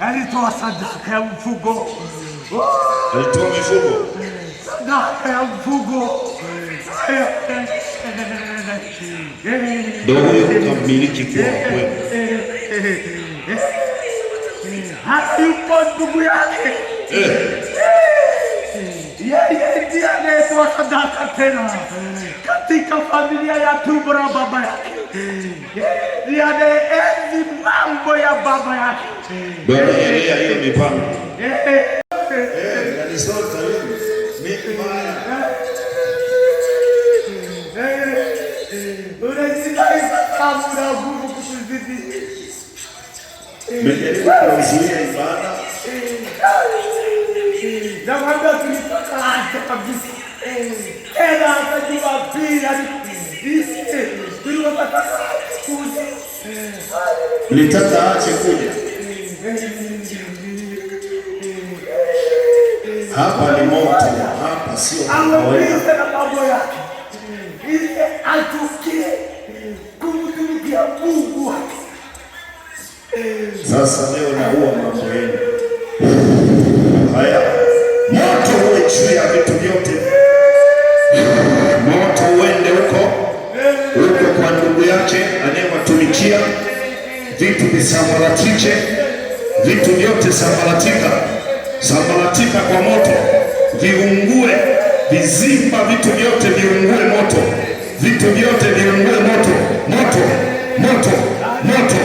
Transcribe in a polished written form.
alitoa sadaka ya mfugo. Alitoa mifugo. Sadaka ya mfugo. Ndio huyo kumiliki kwa kweli. Hayupo ndugu yake. Yeye ndiye anayetoa sadaka tena katika familia ya tumbo la baba yake. Ndiye anaenzi mambo ya baba yake. Bwana yeye hiyo mipango. Alisota hivi. Mimi baya. Unajidai kama una nguvu kuzidi. Nimejaribu kuzuia ibada. Namwambia tulipata hata kabisa. Tena akajua pia tulipata kuja. Nilitaka aache kuja. Hapa ni moto, hapa sio kawaida. Na mambo yake. Ile atukie kumtumikia Mungu. Sasa leo naua mambo yenu. Haya. Moto uwe juu ya vitu vyote. Moto uende huko kwa ndugu yake anayewatumikia. Vitu visambaratike. Vitu vyote sambaratika. Sambaratika kwa moto. Viungue. Vizimba vitu vyote viungue moto. Vitu vyote viungue moto. Moto. Moto. Moto.